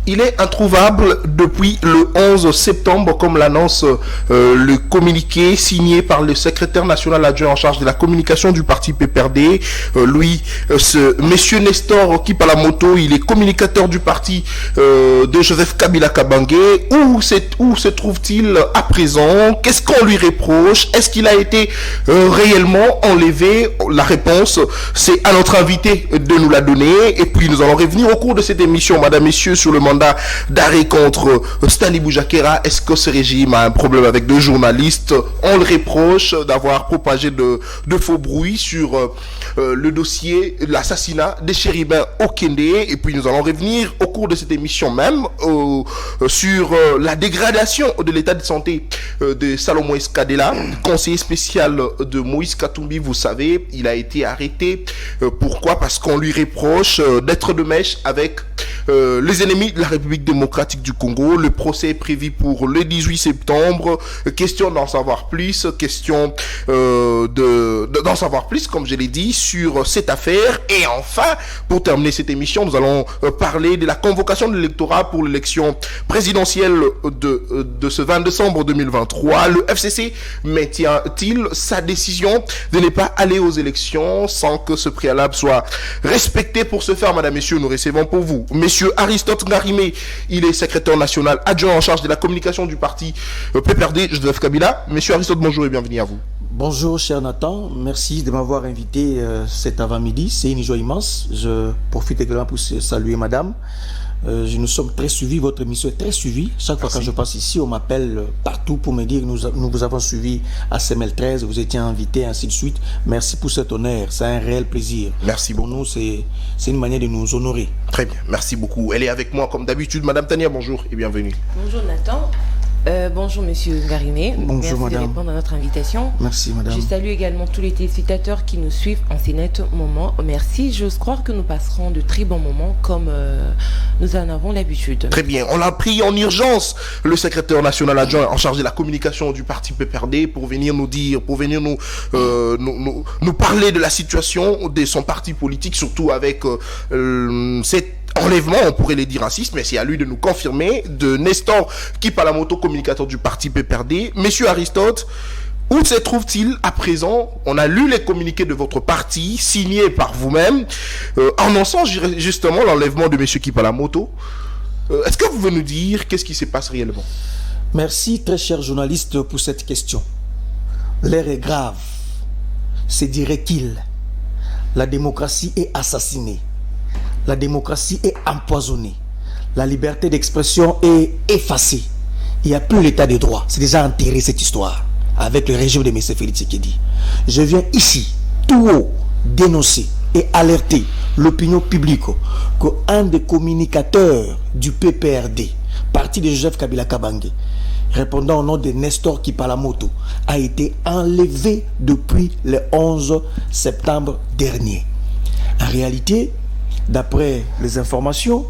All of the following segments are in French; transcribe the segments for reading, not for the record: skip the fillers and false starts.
Il est introuvable depuis le 11 septembre, comme l'annonce le communiqué signé par le secrétaire national adjoint en charge de la communication du parti PPRD. Ce monsieur Nestor Kipalamoto, il est communicateur du parti de Joseph Kabila Kabange. Où se trouve-t-il à présent? Qu'est-ce qu'on lui reproche? Est-ce qu'il a été réellement enlevé? La réponse, c'est à notre invité de nous la donner. Et puis nous allons revenir au cours de cette émission, madame, messieurs, sur le mandat d'arrêt contre Stanley Boujakera. Est-ce que ce régime a un problème avec deux journalistes? On le reproche d'avoir propagé de faux bruits sur le dossier de l'assassinat des chérubins au Kende. Et puis nous allons revenir au cours de cette émission même sur la dégradation de l'état de santé de Salomon Eskadela, conseiller spécial de Moïse Katumbi. Vous savez, il a été arrêté. Pourquoi? Parce qu'on lui reproche d'être de mèche avec les ennemis de la République démocratique du Congo. Le procès est prévu pour le 18 septembre. Question d'en savoir plus, question d'en savoir plus, comme je l'ai dit, sur cette affaire. Et enfin, pour terminer cette émission, nous allons parler de la convocation de l'électorat pour l'élection présidentielle de ce 20 décembre 2023. Le FCC maintient-il sa décision de ne pas aller aux élections sans que ce préalable soit respecté? Pour ce faire, madame, messieurs, nous recevons pour vous monsieur Aristote Ngarimé. Il est secrétaire national adjoint en charge de la communication du parti PPRD Joseph Kabila. Monsieur Aristote, bonjour et bienvenue à vous. Bonjour cher Nathan, merci de m'avoir invité cet avant-midi, c'est une joie immense. Je profite également pour saluer madame. Nous sommes très suivis, votre émission est très suivie. Chaque fois que je passe ici, on m'appelle partout pour me dire que nous vous avons suivi à CML 13, vous étiez invité, ainsi de suite. Merci pour cet honneur, c'est un réel plaisir. Merci beaucoup. Pour nous, c'est une manière de nous honorer. Très bien, merci beaucoup. Elle est avec moi comme d'habitude, madame Tania, bonjour et bienvenue. Bonjour Nathan. Bonjour Monsieur Ngarimé. Bonjour merci madame. de répondre à notre invitation. Merci madame. Je salue également tous les téléspectateurs qui nous suivent en ces nets moments. Merci. J'ose croire que nous passerons de très bons moments comme nous en avons l'habitude. Très bien. On a pris en urgence le secrétaire national adjoint en charge de la communication du parti PPRD pour venir nous dire, pour venir nous parler de la situation de son parti politique, surtout avec cette enlèvement, on pourrait les dire ainsi, mais c'est à lui de nous confirmer, de Nestor Kipalamoto, communicateur du parti PPRD. Monsieur Aristote, où se trouve-t-il à présent? On a lu les communiqués de votre parti, signés par vous-même, annonçant justement l'enlèvement de monsieur Kipalamoto. Est-ce que vous pouvez nous dire qu'est-ce qui se passe réellement? Merci très cher journaliste pour cette question. L'heure est grave. C'est dirait-il. La démocratie est assassinée. La démocratie est empoisonnée. La liberté d'expression est effacée. Il n'y a plus l'état de droit. C'est déjà enterré cette histoire avec le régime de M. Félix Tshisekedi. Je viens ici, tout haut, dénoncer et alerter l'opinion publique qu'un des communicateurs du PPRD, parti de Joseph Kabila Kabange, répondant au nom de Nestor Kipalamoto, a été enlevé depuis le 11 septembre dernier. En réalité, d'après les informations,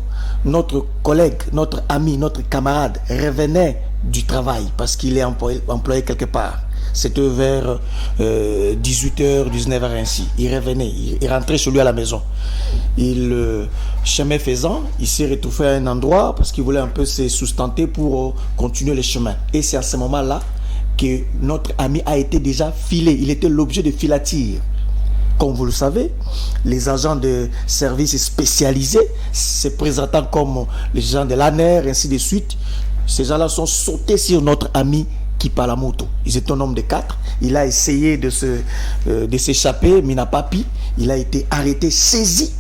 notre collègue, notre ami, notre camarade revenait du travail parce qu'il est employé quelque part. C'était vers 18h, 19h ainsi. Il revenait, il rentrait chez lui à la maison. Chemin faisant, il s'est retrouvé à un endroit parce qu'il voulait un peu se sustenter pour continuer le chemin. Et c'est à ce moment-là que notre ami a été déjà filé. Il était l'objet de filature. Comme vous le savez, les agents de services spécialisés, se présentant comme les gens de l'ANER, ainsi de suite, ces gens-là sont sautés sur notre ami Kipalamoto. Ils étaient un nombre de 4. Il a essayé de s'échapper, mais il n'a pas pu. Il a été arrêté, saisi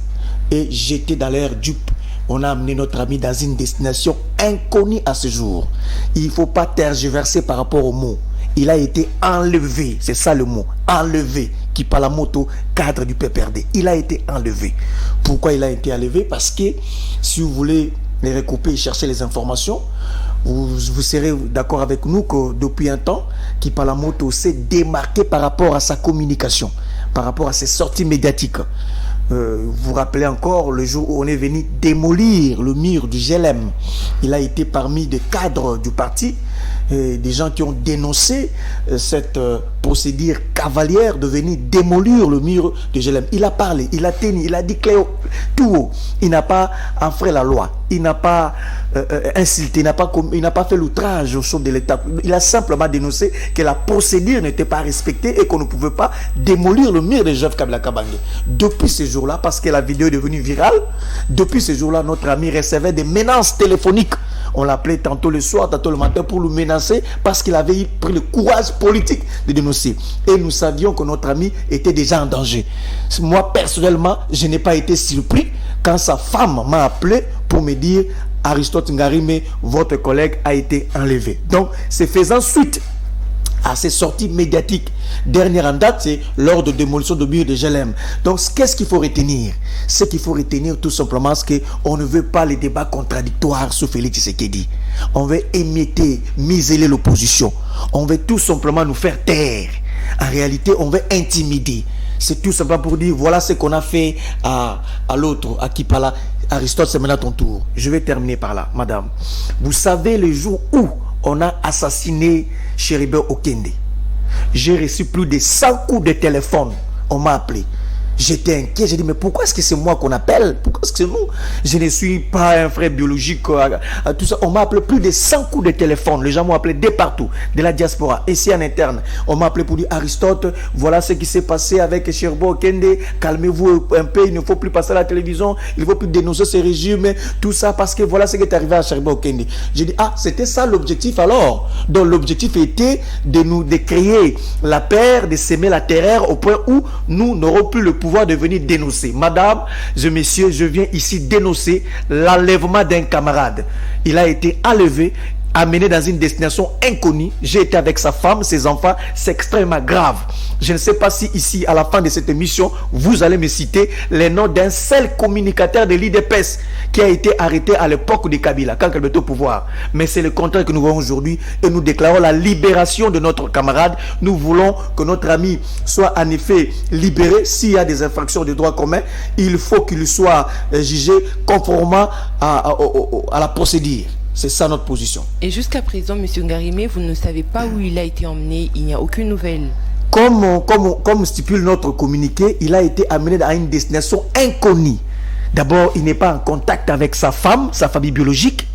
et jeté dans l'air dupe. On a amené notre ami dans une destination inconnue à ce jour. Il ne faut pas tergiverser par rapport au mot. Il a été enlevé, c'est ça le mot, enlevé. Kipalamoto, cadre du PPRD, il a été enlevé. Pourquoi il a été enlevé? Parce que si vous voulez les recouper et chercher les informations, vous serez d'accord avec nous que depuis un temps, Kipalamoto s'est démarqué par rapport à sa communication, par rapport à ses sorties médiatiques. Vous vous rappelez encore le jour où on est venu démolir le mur du GLM. Il a été parmi des cadres du parti des gens qui ont dénoncé cette procédure cavalière de venir démolir le mur de Jérusalem. Il a parlé, il a tenu, il a dit clair tout haut. Il n'a pas enfreint la loi, il n'a pas insulté, il n'a pas fait l'outrage au chef de l'État. Il a simplement dénoncé que la procédure n'était pas respectée et qu'on ne pouvait pas démolir le mur de Joseph Kabila Kabange. Depuis ce jour-là, parce que la vidéo est devenue virale, depuis ce jour-là, notre ami recevait des menaces téléphoniques. On l'appelait tantôt le soir, tantôt le matin pour le menacer parce qu'il avait pris le courage politique de dénoncer. Et nous savions que notre ami était déjà en danger. Moi, personnellement, je n'ai pas été surpris quand sa femme m'a appelé pour me dire « Aristote Ngarime, votre collègue a été enlevé ». Donc, c'est faisant suite à ces sorties médiatiques. Dernière en date, c'est lors de démolition de mur de Jérusalem. Donc, qu'est-ce qu'il faut retenir? Ce qu'il faut retenir tout simplement, c'est qu'on ne veut pas les débats contradictoires sur Félix Tshisekedi. On veut émietter, museler l'opposition. On veut tout simplement nous faire taire. En réalité, on veut intimider. C'est tout simplement pour dire, voilà ce qu'on a fait à l'autre, à Kipala. Aristote, c'est maintenant ton tour. Je vais terminer par là, madame. Vous savez le jour où on a assassiné Chéribé Okende. J'ai reçu plus de 100 coups de téléphone. On m'a appelé. J'étais inquiet. J'ai dit, mais pourquoi est-ce que c'est moi qu'on appelle? Pourquoi est-ce que c'est nous? Je ne suis pas un frère biologique. Tout ça. On m'a appelé plus de 100 coups de téléphone. Les gens m'ont appelé de partout, de la diaspora, ici en interne. On m'a appelé pour dire, Aristote, voilà ce qui s'est passé avec Chéribé Okende. Calmez-vous un peu. Il ne faut plus passer à la télévision. Il ne faut plus dénoncer ce régime. Tout ça parce que voilà ce qui est arrivé à Chéribé Okende. J'ai dit, ah, c'était ça l'objectif alors. Donc l'objectif était de créer la peur, de s'aimer la terreur au point où nous n'aurons plus le pouvoir de venir dénoncer. Madame, messieurs, je viens ici dénoncer l'enlèvement d'un camarade. Il a été enlevé, amené dans une destination inconnue. J'ai été avec sa femme, ses enfants. C'est extrêmement grave. Je ne sais pas si ici, à la fin de cette émission, vous allez me citer les noms d'un seul communicateur de l'IDPS qui a été arrêté à l'époque de Kabila, quand Kabila était au pouvoir. Mais c'est le contraire que nous voyons aujourd'hui et nous déclarons la libération de notre camarade. Nous voulons que notre ami soit en effet libéré. S'il y a des infractions de droit commun, il faut qu'il soit jugé conformément à la procédure. C'est ça notre position. Et jusqu'à présent, M. Ngarime, vous ne savez pas où il a été emmené. Il n'y a aucune nouvelle. Comme stipule notre communiqué, il a été amené à une destination inconnue. D'abord, il n'est pas en contact avec sa femme, sa famille biologique.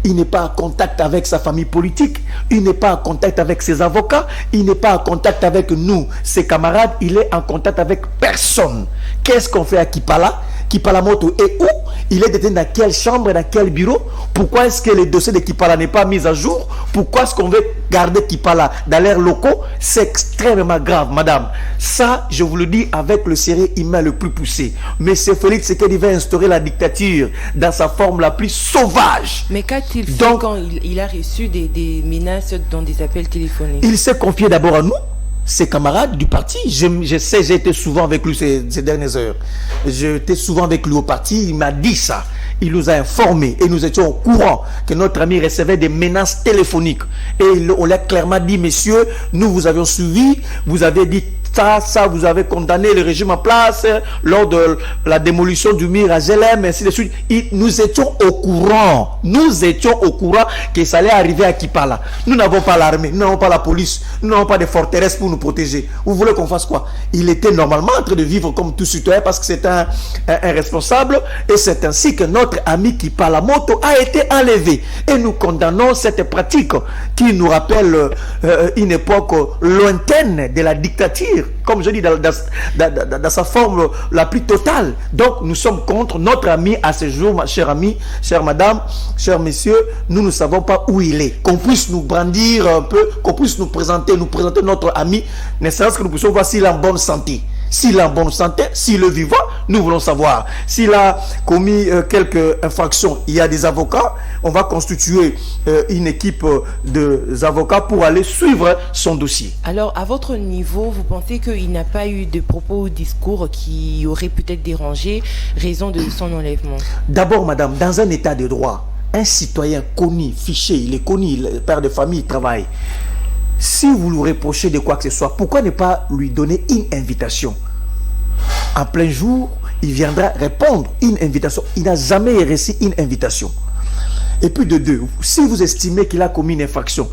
Il n'est pas en contact avec sa famille politique. Il n'est pas en contact avec ses avocats. Il n'est pas en contact avec nous, ses camarades. Il est en contact avec personne. Qu'est-ce qu'on fait à Kipala? Kipala Moto est où? Il est détenu dans quelle chambre, dans quel bureau? Pourquoi est-ce que le dossier de Kipala n'est pas mis à jour? Pourquoi est-ce qu'on veut garder Kipala dans leurs locaux? C'est extrêmement grave, madame. Ça, je vous le dis avec le sérieux humain le plus poussé. Mais c'est Félix Tshisekedi va instaurer la dictature dans sa forme la plus sauvage. Mais qu'a-t-il fait quand il a reçu des menaces dans des appels téléphoniques? Il s'est confié d'abord à nous, ses camarades du parti. Je sais, j'ai été souvent avec lui ces dernières heures. J'étais souvent avec lui au parti, il m'a dit ça. Il nous a informés et nous étions au courant que notre ami recevait des menaces téléphoniques. Et on l'a clairement dit, messieurs, nous vous avions suivi, vous avez dit ça, vous avez condamné le régime en place lors de la démolition du mur à Jérusalem, ainsi de suite. Nous étions au courant. Nous étions au courant que ça allait arriver à Kipala. Nous n'avons pas l'armée, nous n'avons pas la police, nous n'avons pas de forteresses pour nous protéger. Vous voulez qu'on fasse quoi? Il était normalement en train de vivre comme tout citoyen parce que c'est un responsable et c'est ainsi que notre ami Kipala Moto a été enlevé. Et nous condamnons cette pratique qui nous rappelle une époque lointaine de la dictature, comme je dis, dans sa forme la plus totale. Donc, nous sommes contre notre ami à ce jour, chère amie, chère madame, chers messieurs. Nous ne savons pas où il est. Qu'on puisse nous brandir un peu, qu'on puisse nous présenter notre ami, ne serait-ce que nous puissions voir s'il est en bonne santé. S'il est en bonne santé, s'il est vivant, nous voulons savoir. S'il a commis quelques infractions, il y a des avocats. On va constituer une équipe d'avocats pour aller suivre son dossier. Alors, à votre niveau, vous pensez qu'il n'a pas eu de propos ou discours qui auraient peut-être dérangé, raison de son enlèvement? D'abord, madame, dans un état de droit, un citoyen connu, fiché, il est connu, le père de famille, il travaille. Si vous lui reprochez de quoi que ce soit, pourquoi ne pas lui donner une invitation? En plein jour, il viendra répondre une invitation. Il n'a jamais reçu une invitation. Et puis de deux, si vous estimez qu'il a commis une infraction,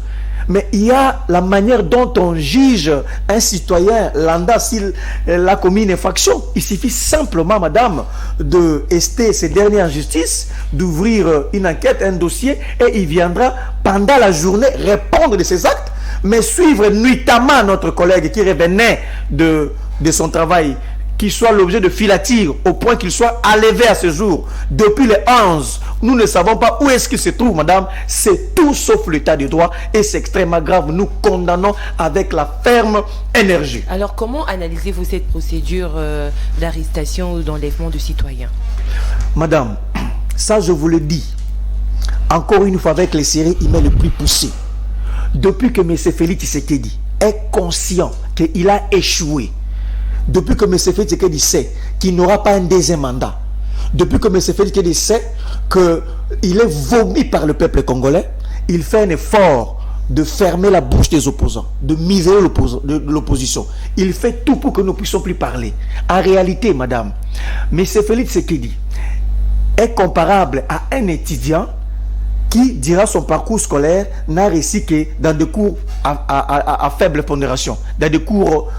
Mais il y a la manière dont on juge un citoyen lambda s'il a commis une infraction. Il suffit simplement, madame, de ester ces dernières en justice, d'ouvrir une enquête, un dossier, et il viendra pendant la journée répondre de ses actes, mais suivre nuitamment notre collègue qui revenait de son travail, qu'il soit l'objet de filature au point qu'il soit enlevé à ce jour. Depuis le 11, nous ne savons pas où est-ce qu'il se trouve, madame. C'est tout sauf l'état de droit et c'est extrêmement grave. Nous condamnons avec la ferme énergie. Alors, comment analysez-vous cette procédure d'arrestation ou d'enlèvement de citoyens? Madame, ça je vous le dis, encore une fois avec les séries emails les plus poussés, depuis que M. Félix Tshisekedi est conscient qu'il a échoué, depuis que M. Félix Tshisekedi sait qu'il n'aura pas un deuxième mandat, depuis que M. Félix Tshisekedi sait qu'il est vomi par le peuple congolais, il fait un effort de fermer la bouche des opposants, de miser l'opposition. Il fait tout pour que nous ne puissions plus parler. En réalité, madame, M. Félix Tshisekedi est comparable à un étudiant qui, durant son parcours scolaire, n'a réussi que dans des cours à faible pondération, dans des cours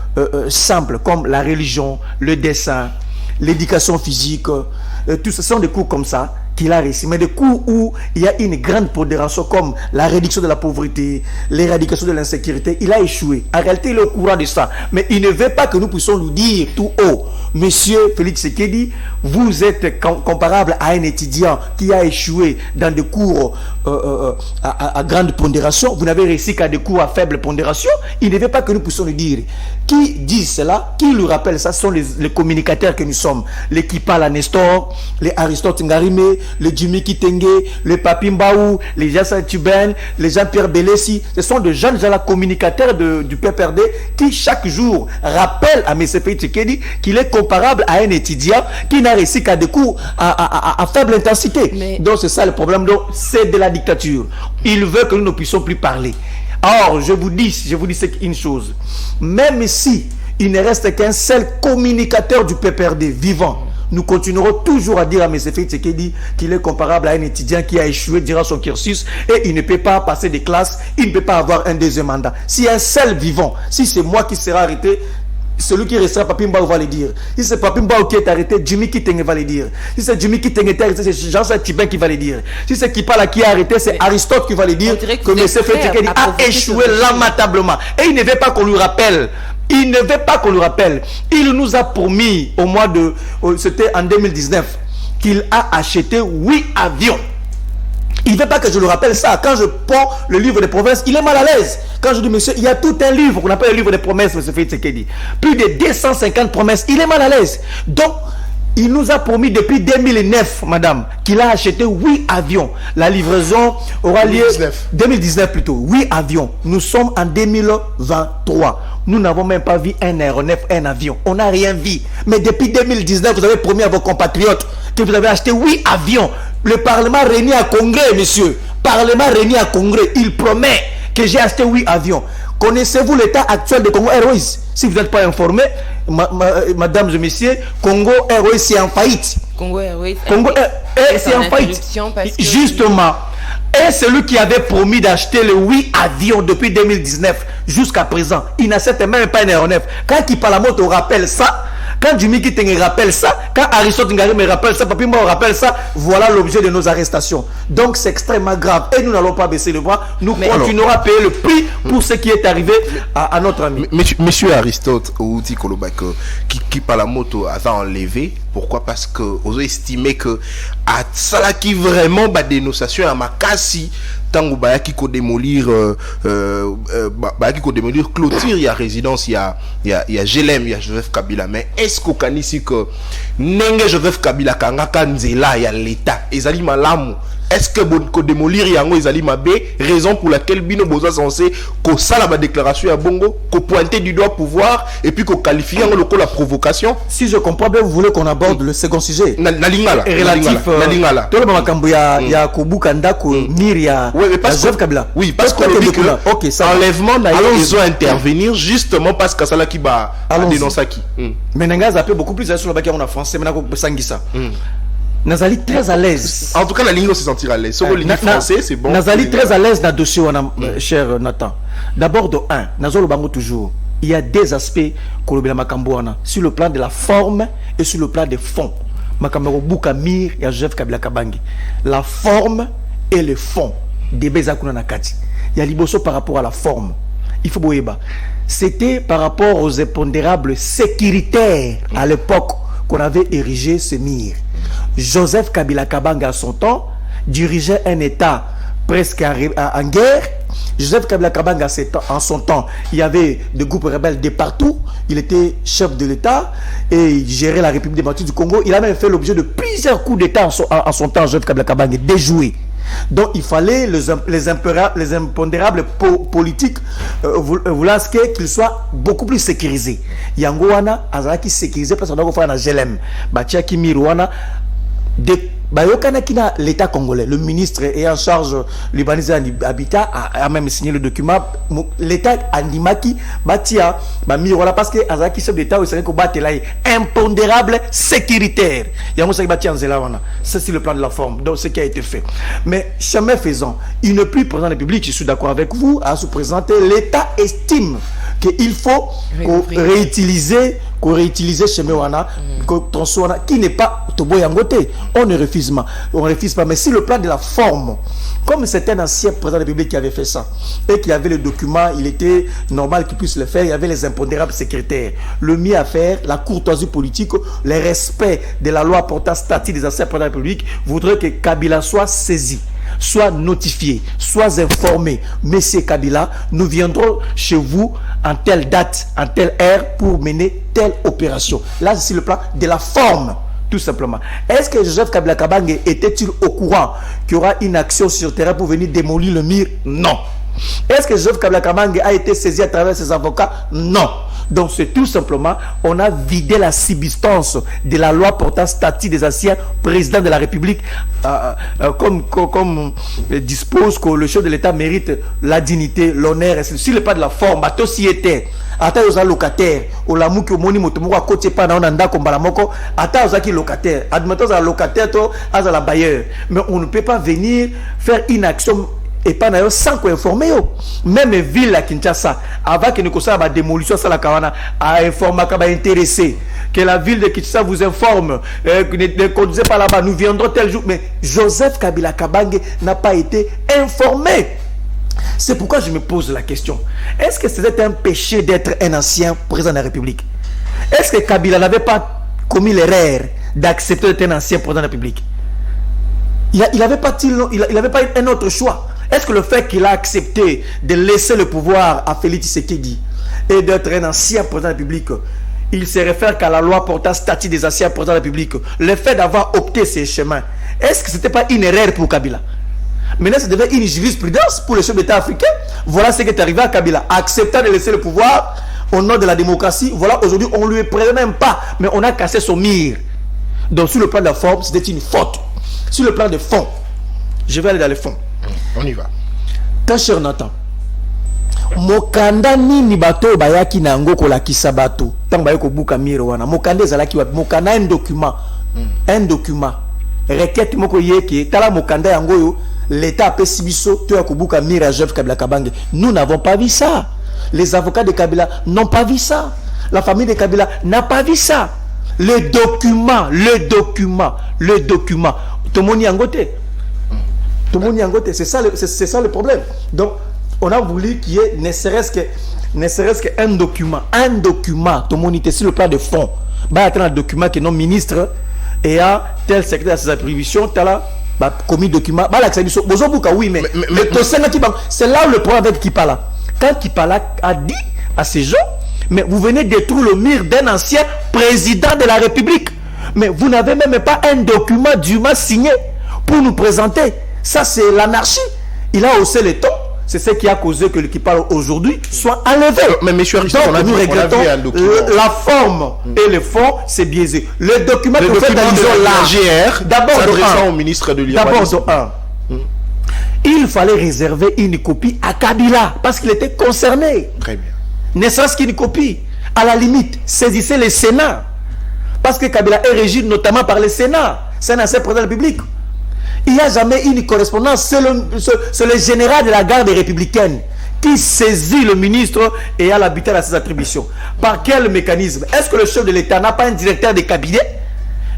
simples comme la religion, le dessin, l'éducation physique, tout ce sont des cours comme ça qu'il a réussi. Mais des cours où il y a une grande pondération comme la réduction de la pauvreté, l'éradication de l'insécurité, il a échoué. En réalité, il est au courant de ça. Mais il ne veut pas que nous puissions nous dire tout haut, Monsieur Félix Tshisekedi, vous êtes comparable à un étudiant qui a échoué dans des cours à grande pondération. Vous n'avez réussi qu'à des cours à faible pondération. Il ne veut pas que nous puissions le dire. Qui dit cela, qui lui rappelle ça, sont les communicateurs que nous sommes. Les Kipala Nestor, les Aristote Ngarime, les Jimmy Kitenge, les Papi Mbaou, les Jassa Tuben, les Jean-Pierre Belessi. Ce sont de jeunes communicateurs du PPRD qui chaque jour rappellent à M. Félix Tshisekedi qu'il est comparable à un étudiant qui n'a réussi qu'à des cours à faible intensité. Mais... Donc c'est ça le problème. Donc c'est de la dictature. Il veut que nous ne puissions plus parler. Or, je vous dis une chose. Même si il ne reste qu'un seul communicateur du PPRD vivant, nous continuerons toujours à dire à M. Félix Tshisekedi qu'il est comparable à un étudiant qui a échoué durant son cursus et il ne peut pas passer des classes, il ne peut pas avoir un deuxième mandat. Si un seul vivant, si c'est moi qui serai arrêté, celui qui restera, Papi Mbao va le dire. Si c'est Papi Mbao qui est arrêté, Jimmy Kitenge va le dire. Si c'est Jimmy Kitenge qui est arrêté, c'est Jean-Saint Tibin qui va le dire. Si c'est Kipala qui est arrêté, c'est Aristote qui va le dire que M. Félix Tshisekedi a échoué lamentablement. Et il ne veut pas qu'on lui rappelle. Il ne veut pas qu'on lui rappelle. Il nous a promis au mois de... C'était en 2019 qu'il a acheté 8 avions. Il ne veut pas que je le rappelle ça. Quand je prends le livre des promesses, il est mal à l'aise. Quand je dis, monsieur, il y a tout un livre qu'on appelle le livre des promesses, monsieur Félix Tshisekedi. Plus de 250 promesses. Il est mal à l'aise. Donc, il nous a promis depuis 2009, madame, qu'il a acheté 8 avions. La livraison aura lieu... 2019 plutôt. 8 avions. Nous sommes en 2023. Nous n'avons même pas vu un aéronef, un avion. On n'a rien vu. Mais depuis 2019, vous avez promis à vos compatriotes que vous avez acheté 8 avions. Le Parlement réuni à Congrès, monsieur. Parlement réuni à Congrès. Il promet que j'ai acheté 8 avions. Connaissez-vous l'état actuel de Congo Airways? Si vous n'êtes pas informé, madame et messieurs, Congo Airways c'est en faillite. Congo Airways c'est en faillite. Justement. Et celui qui avait promis d'acheter les 8 avions depuis 2019 jusqu'à présent, il n'achète même pas un aéronef. Quand Kipalamoto rappelle ça, quand Jimmy Kitenge rappelle ça, quand Aristote Ngarime me rappelle ça, Papi Mbao rappelle ça, voilà l'objet de nos arrestations. Donc c'est extrêmement grave et nous n'allons pas baisser le bras. Nous continuerons à payer le prix pour ce qui est arrivé à notre ami. Monsieur Aristote, ou Tikolobak, qui par la moto a enlevé. Pourquoi? Parce que vous estimez que à ça qui vraiment ba dénonciation à Makassi tango ba qui ko démolir clôture, il y a résidence, il y a Gelem, il y a Joseph Kabila. Mais est-ce qu'au kanisi que nenge Joseph Kabila kangaka nzela ya l'état ezali malamu? Est-ce que ko démolir yango ezali mabe, raison pour laquelle bino boza censé ko sala ba déclaration ya bongo, ko pointer du doigt pouvoir et puis ko qualifier yango loko la provocation? Si je comprends bien, vous voulez qu'on aborde le second sujet relatif to le makambo ya Kobukanda ko Miria. Joseph Kabila. Oui, parce que OK, ça enlèvement d'ailleurs ils ont intervenir justement parce que ça là qui va dénoncer qui. Mais nanga zappé beaucoup plus sur le bac en français, mais na ko sangisa. Nazali très à l'aise. En tout cas, la ligne, on se sentir à l'aise. Sur le ligne français, c'est bon. Nazali très à l'aise dans le dossier, cher Nathan. D'abord, de un, Nazolo Bango toujours. Il y a des aspects sur le plan de la forme et sur le plan des fonds. Makamero Boukamir et Joseph Kabila Kabangi. La forme et le fond. Des Bezakuna Nakati. Il y a Liboso par rapport à la forme. Il faut boyeba. C'était par rapport aux impondérables sécuritaires à l'époque qu'on avait érigé ce mire. Joseph Kabila Kabanga à son temps dirigeait un État presque en guerre. Joseph Kabila Kabanga en son temps, il y avait des groupes rebelles de partout. Il était chef de l'État et il gérait la République démocratique du Congo. Il a même fait l'objet de plusieurs coups d'État en son temps, Joseph Kabila Kabanga, déjoué. Donc il fallait les impondérables politiques vouloir qu'ils soient beaucoup plus sécurisés. Yangoana, Azaki sécurisé parce qu'on a fait un GLM. Batiaki Mirouana, l'État congolais, le ministre est en charge libanais Habitat a même signé le document. L'État Andimaki Batia Mirola parce que Azaki chef d'État au Sénégal combattre là impondérable sécuritaire. Ça c'est le plan de la forme. Donc ce qui a été fait. Mais chemin faisant, il ne plus président de la République, je suis d'accord avec vous, à se présenter. L'État estime qu'il faut réutiliser chemin wana tronçon qui n'est pas tobo yangote. On ne refuse pas, mais si le plan de la forme, comme c'est un ancien président de la République qui avait fait ça et qui avait le document, il était normal qu'il puisse le faire. Il y avait les impondérables sécuritaires, le mieux à faire, la courtoisie politique, le respect de la loi portant statut des anciens présidents de la République voudrait que Kabila soit saisi, soit notifié, soit informé. Monsieur Kabila, nous viendrons chez vous en telle date, en telle heure pour mener telle opération. Là, c'est le plan de la forme, tout simplement. Est-ce que Joseph Kabila Kabange était-il au courant qu'il y aura une action sur terrain pour venir démolir le mur? Non. Est-ce que Joseph Kabila Kabange a été saisi à travers ses avocats? Non. Donc c'est tout simplement, on a vidé la substance de la loi portant statut des anciens présidents de la République, comme dispose que le chef de l'État mérite la dignité, l'honneur, sur le pas de la forme, à tous y était. Ata aux locataires, au lamu qui moni motomo à côté pas na onanda kombala moko, ata aux qui locataires, admettons à locataire to à la bailleur, mais on ne peut pas venir faire une action et pas d'ailleurs sans qu'on informe. Même ville à Kinshasa, avant que nous considérions la démolition à la Kawana, a informé, a intéressé, que la ville de Kinshasa vous informe, ne conduisez pas là-bas, nous viendrons tel jour. Mais Joseph Kabila Kabange n'a pas été informé. C'est pourquoi je me pose la question. Est-ce que c'était un péché d'être un ancien président de la République? Est-ce que Kabila n'avait pas commis l'erreur d'accepter d'être un ancien président de la République? Il n'avait pas un autre choix. Est-ce que le fait qu'il a accepté de laisser le pouvoir à Félix Tshisekedi et d'être un ancien président de la République, il se réfère qu'à la loi portant statut des anciens présidents de la République, le fait d'avoir opté ces chemins, est-ce que ce n'était pas une erreur pour Kabila? Maintenant, ça devait une jurisprudence pour les chefs d'État africains. Voilà ce qui est arrivé à Kabila. Acceptant de laisser le pouvoir au nom de la démocratie, voilà, aujourd'hui, on ne lui prête même pas, mais on a cassé son mire. Donc, sur le plan de la forme, c'était une faute. Sur le plan de fond, je vais aller dans le fond. On y va. Très cher Nathan, mokanda nini bato bayaki na ngo ko la kisabato tant bayako buka miro wana mokanda ezalaki wa mokanda un document requête moko yeke tala mokanda yango yo l'état a sibiso to yakubuka mira Joseph Kabila Kabange. Nous n'avons pas vu ça. Les avocats de Kabila n'ont pas vu ça. La famille de Kabila n'a pas vu ça. Le document tout le monde y a ngoté. Tout le monde y a ngoté, c'est ça le problème. Donc on a voulu qu'il y ait ne serait-ce qu'un document, tout le monde était sur le plan de fond. Bah un document que non ministre et à tel secrétaire à ses attributions, tel commis document. Bah là oui, mais c'est là où le problème avec Kipala. Quand Kipala a dit à ces gens, mais vous venez détruire le mur d'un ancien président de la République, mais vous n'avez même pas un document dûment signé pour nous présenter. Ça c'est l'anarchie. Il a haussé les tons. C'est ce qui a causé que qui parle aujourd'hui soit enlevé. Mais monsieur Richard, donc nous regrettons la forme et le fond, c'est biaisé. Le document que fait de la GR, d'abord au ministre de l'Urbanisme. Il fallait réserver une copie à Kabila parce qu'il était concerné. Très bien. Ne serait-ce qu'une copie. À la limite, saisissez le Sénat. Parce que Kabila est régi notamment par le Sénat. c'est un ancien président de la République. Il n'y a jamais une correspondance. C'est le général de la garde républicaine qui saisit le ministre et a l'habitude à ses attributions. Par quel mécanisme? Est-ce que le chef de l'État n'a pas un directeur de cabinet?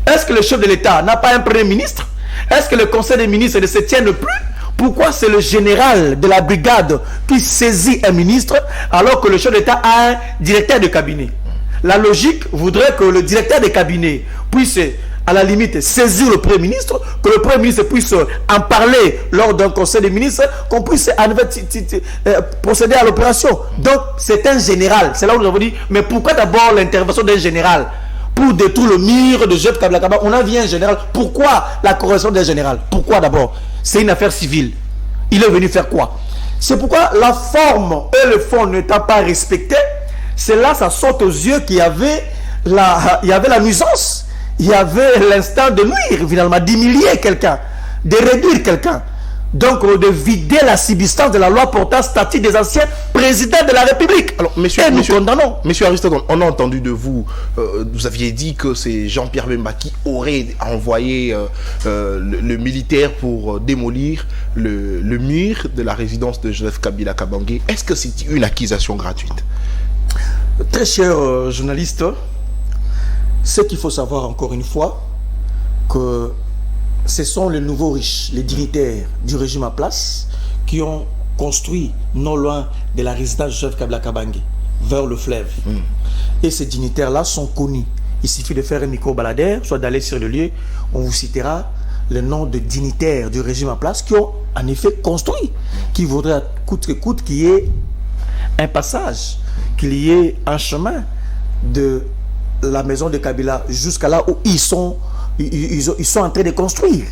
Est-ce que le chef de l'État n'a pas un premier ministre? Est-ce que le conseil des ministres ne se tient plus? Pourquoi c'est le général de la brigade qui saisit un ministre alors que le chef de l'État a un directeur de cabinet? La logique voudrait que le directeur de cabinet puisse, à la limite, saisir le Premier ministre, que le Premier ministre puisse en parler lors d'un conseil des ministres, qu'on puisse procéder à l'opération. Donc, c'est un général. C'est là où nous avons dit, mais pourquoi d'abord l'intervention d'un général pour détruire le mur de Joseph Kabila Kabange? On a vu un général. Pourquoi la correction d'un général? Pourquoi d'abord? C'est une affaire civile. Il est venu faire quoi? C'est pourquoi la forme et le fond n'étant pas respectés, c'est là ça saute aux yeux qu'il y avait la nuisance. Il y avait l'instinct de nuire, finalement, d'humilier quelqu'un, de réduire quelqu'un. Donc, de vider la substance de la loi portant statut des anciens présidents de la République. Alors, monsieur Aristote, on a entendu de vous, vous aviez dit que c'est Jean-Pierre Bemba qui aurait envoyé le militaire pour démolir le mur de la résidence de Joseph Kabila Kabange. Est-ce que c'est une accusation gratuite? Très cher journaliste, ce qu'il faut savoir encore une fois, que ce sont les nouveaux riches, les dignitaires du régime en place, qui ont construit non loin de la résidence de Joseph Kabila Kabange, vers le fleuve. Et ces dignitaires-là sont connus. Il suffit de faire un micro-baladaire, soit d'aller sur le lieu, on vous citera le nom de dignitaires du régime en place qui ont en effet construit, qui voudraient coûte que coûte qu'il y ait un passage, qu'il y ait un chemin de la maison de Kabila jusqu'à là où ils sont en train de construire.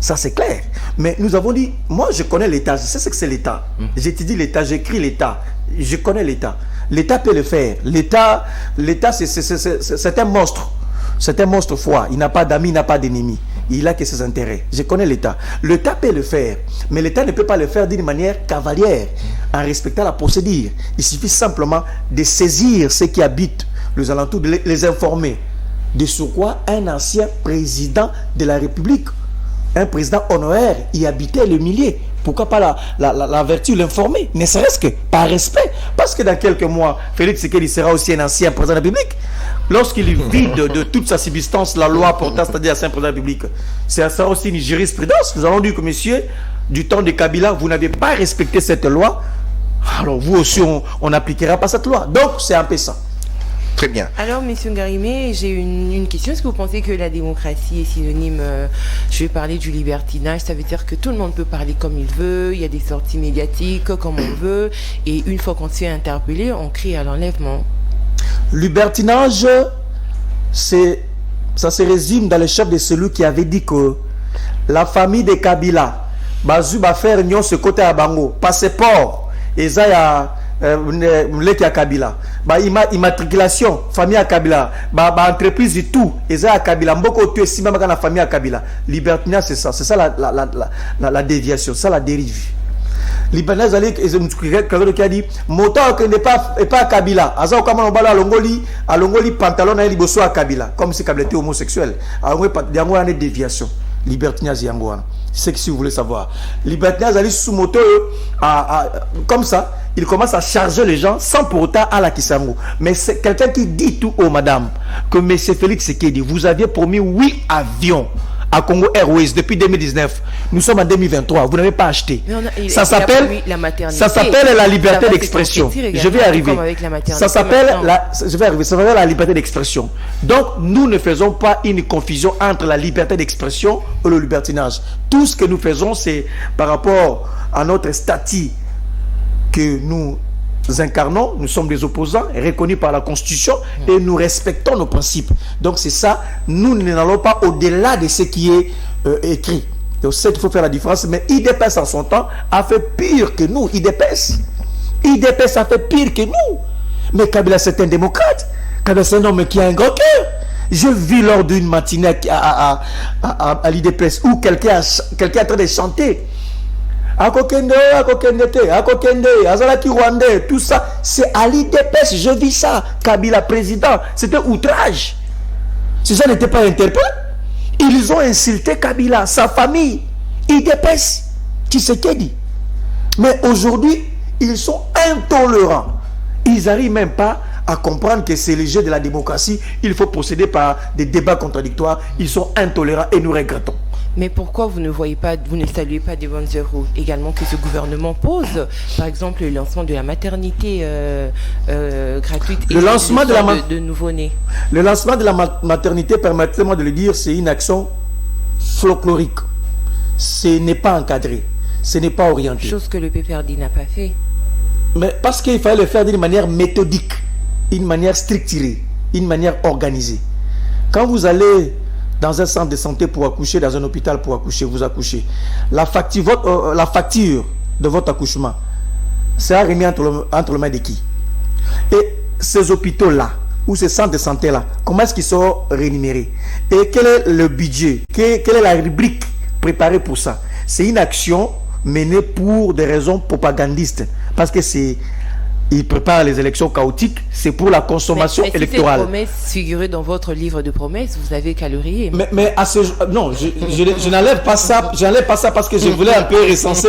Ça c'est clair. Mais nous avons dit, moi je connais l'État, je sais ce que c'est l'État. J'étudie l'État, j'écris l'État, je connais l'État. L'État peut le faire. L'État c'est un monstre. C'est un monstre froid. Il n'a pas d'amis, il n'a pas d'ennemis. Il a que ses intérêts. Je connais l'État. L'État peut le faire. Mais l'État ne peut pas le faire d'une manière cavalière, en respectant la procédure. Il suffit simplement de saisir ceux qui habitent les alentours, de les informer. De sur quoi un ancien président de la République, un président honoraire, y habitait le millier. Pourquoi pas la vertu, l'informer, ne serait-ce que par respect. Parce que dans quelques mois, Félix Tshisekedi sera aussi un ancien président de la République. Lorsqu'il vide de toute sa substance la loi portant, c'est-à-dire ancien président de la République, ça sera aussi une jurisprudence. Nous allons dire que, monsieur, du temps de Kabila, vous n'avez pas respecté cette loi, alors vous aussi, on n'appliquera pas cette loi. Donc, c'est un peu ça. Très bien. Alors, M. Ngarimé, j'ai une question. Est-ce que vous pensez que la démocratie est synonyme, je vais parler du libertinage, ça veut dire que tout le monde peut parler comme il veut, il y a des sorties médiatiques comme on veut, et une fois qu'on se fait interpeller, on crie à l'enlèvement? Libertinage, ça se résume dans le chef de celui qui avait dit que la famille de Kabila, Bazou va faire union ce côté à Bango, passeport, et ça y a Mleki à Kabila, immatriculation, famille à Kabila, entreprise et tout, et ça à Kabila, Mboko tu es si même la famille à Kabila. Libertinage, c'est ça la déviation, ça la dérive. Libertinage, qui a dit, moto qui n'est pas à Kabila, Aza comme on bala à Longoli, pantalon à Liboso à Kabila, comme si Kabila était homosexuel, à Longoli, une déviation. Libertinage, Yangoana. C'est ce que si vous voulez savoir. Libertinage, allez sous moto, comme ça, il commence à charger les gens sans pour autant à la Kisango. Mais c'est quelqu'un qui dit tout haut, madame, que M. Félix Tshisekedi, vous aviez promis 8 avions à Congo Airways depuis 2019. Nous sommes en 2023. Vous n'avez pas acheté. Ça s'appelle la liberté d'expression. Je vais arriver. Ça s'appelle la liberté d'expression. Donc, nous ne faisons pas une confusion entre la liberté d'expression et le libertinage. Tout ce que nous faisons, c'est par rapport à notre statut que nous incarnons, nous sommes des opposants reconnus par la Constitution et nous respectons nos principes. Donc c'est ça, nous n'allons pas au-delà de ce qui est écrit. Donc c'est qu'il faut faire la différence, mais IDPS en son temps a fait pire que nous. IDPS a fait pire que nous. Mais Kabila c'est un démocrate, Kabila c'est un homme qui a un grand cœur. Je vis lors d'une matinée à l'IDPS où quelqu'un est en train de chanter. Akokende, Azalaki Rwandais, tout ça, c'est à l'IDPS, je vis ça. Kabila président, c'était outrage. Si ça n'était pas interpellé, Ils ont insulté Kabila, sa famille. IDPS, Tshisekedi. Mais aujourd'hui, ils sont intolérants. Ils n'arrivent même pas à comprendre que c'est le jeu de la démocratie. Il faut procéder par des débats contradictoires. Ils sont intolérants et nous regrettons. Mais pourquoi vous ne voyez pas, vous ne saluez pas des bonnes œuvres également que ce gouvernement pose? Par exemple, le lancement de la maternité gratuite et le lancement de nouveau-nés. Le lancement de la maternité, permettez-moi de le dire, c'est une action folklorique. Ce n'est pas encadré. Ce n'est pas orienté. Chose que le PPRD n'a pas fait. Mais parce qu'il fallait le faire d'une manière méthodique, une manière structurée, une manière organisée. Quand vous allez dans un centre de santé pour accoucher, dans un hôpital pour accoucher, vous accouchez, la facture de votre accouchement sera remise entre les mains de qui? Et ces hôpitaux-là, ou ces centres de santé-là, comment est-ce qu'ils sont rémunérés? Et quel est le budget? Quelle est la rubrique préparée pour ça? C'est une action menée pour des raisons propagandistes. Parce que ils préparent les élections chaotiques, c'est pour la consommation électorale. Mais si ces promesses figuraient dans votre livre de promesses, vous avez qu'à le rier. Mais à ce non, je n'enlève pas ça, parce que je voulais un peu recenser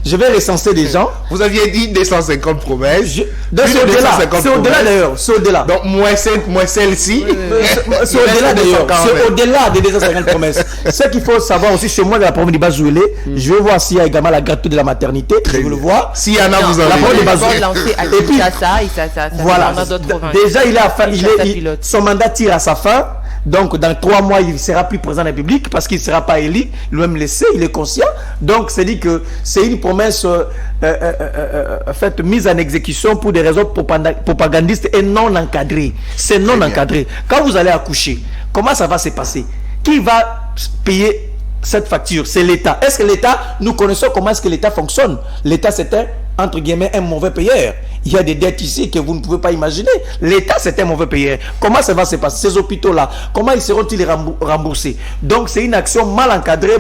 je vais recenser des gens. Vous aviez dit 250 promesses. C'est au-delà d'ailleurs, c'est au-delà. Donc moins celle-ci. C'est au-delà d'ailleurs, c'est au-delà des 250 promesses. Ce qu'il faut savoir aussi chez moi de la province de Bazouélé, je vais voir s'il y a également la gratuité de la maternité, je veux le voir. S'il y en a, vous en avez. Et puis, ça voilà, déjà son mandat tire à sa fin. Donc dans 3 mois il ne sera plus président de la République parce qu'il ne sera pas élu, lui-même le sait, il est conscient. Donc c'est dit que c'est une promesse mise en exécution pour des raisons propagandistes et non encadrées. C'est non encadré. Quand vous allez accoucher, comment ça va se passer? Qui va payer cette facture? C'est l'État. Est-ce que l'État, nous connaissons comment est-ce que l'État fonctionne? L'État, c'était entre guillemets un mauvais payeur. Il y a des dettes ici que vous ne pouvez pas imaginer. L'État, c'est un mauvais payeur. Comment ça va se passer? Ces hôpitaux-là, comment ils seront-ils remboursés? Donc c'est une action mal encadrée,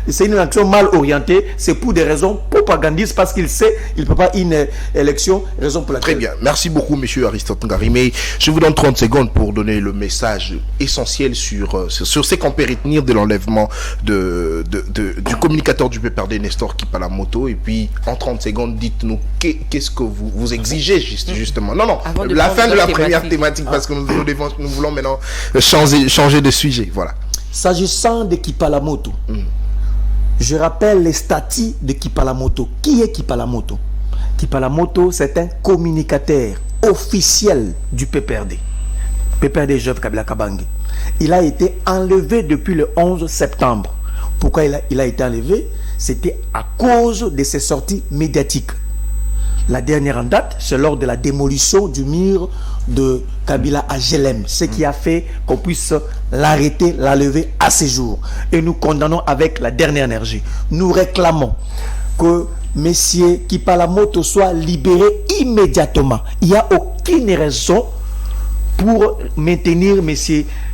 c'est une action mal orientée. C'est pour des raisons propagandistes parce qu'il sait il ne peut pas une élection, raison pour laquelle. Très bien. Merci beaucoup, monsieur Aristote Ngarimé. Je vous donne 30 secondes pour donner le message essentiel sur ce qu'on peut retenir de l'enlèvement du communicateur du PPRD, Nestor Kipalamoto. Et puis, en 30 secondes, dites-nous qu'est-ce que vous exigez justement. Non, la fin de la première thématique, parce que nous voulons maintenant changer de sujet. Voilà. S'agissant de Kipalamoto, je rappelle les statuts de Kipalamoto. Qui est Kipalamoto? Kipalamoto, c'est un communicateur officiel du PPRD. PPRD Jeuve Kabila Kabange. Il a été enlevé depuis le 11 septembre. Pourquoi il a été enlevé? C'était à cause de ses sorties médiatiques. La dernière en date, c'est lors de la démolition du mur de Kabila à Jelem, ce qui a fait qu'on puisse l'arrêter, l'enlever à ce jour. Et nous condamnons avec la dernière énergie. Nous réclamons que M. Kipalamoto soit libéré immédiatement. Il n'y a aucune raison pour maintenir M.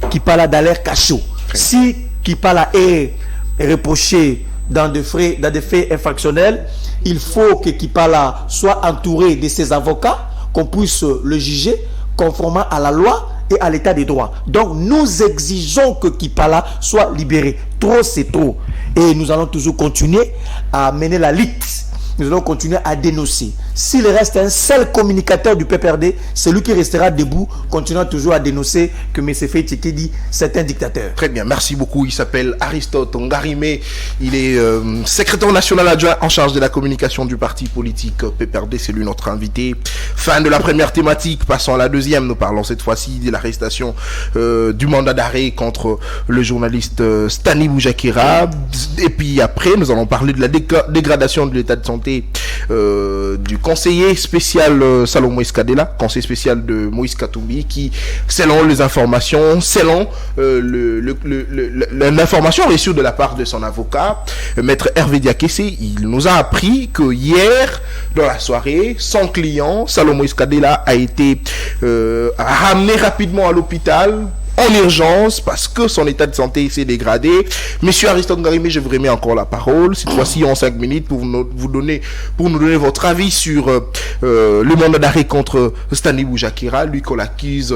Kipala dans l'air cachot. Si Kipala est reproché dans des faits infractionnels, il faut que Kipala soit entouré de ses avocats, qu'on puisse le juger conformément à la loi et à l'état des droits. Donc nous exigeons que Kipala soit libéré. Trop c'est trop. Et nous allons toujours continuer à mener la lutte. Nous allons continuer à dénoncer. S'il reste un seul communicateur du PPRD, c'est lui qui restera debout, continuant toujours à dénoncer que M. Félix Tshisekedi, c'est un dictateur. Très bien, merci beaucoup. Il s'appelle Aristote Ngarimé. Il est secrétaire national adjoint en charge de la communication du parti politique PPRD. C'est lui notre invité. Fin de la première thématique, passons à la deuxième. Nous parlons cette fois-ci de l'arrestation du mandat d'arrêt contre le journaliste Stani Boujakira. Et puis après, nous allons parler de la dégradation de l'état de santé du conseiller spécial Salomon Moïse Kadela, conseiller spécial de Moïse Katumbi, qui, selon les informations, selon l'information reçue de la part de son avocat, maître Hervé Diakese, il nous a appris que hier, dans la soirée, son client, Salomon Moïse Kadela, a été ramené rapidement à l'hôpital en urgence parce que son état de santé s'est dégradé. Monsieur Aristote Ngarimé, je vous remets encore la parole, cette fois-ci en 5 minutes pour nous donner votre avis sur le mandat d'arrêt contre Stanley Boujakira, lui qu'on l'accuse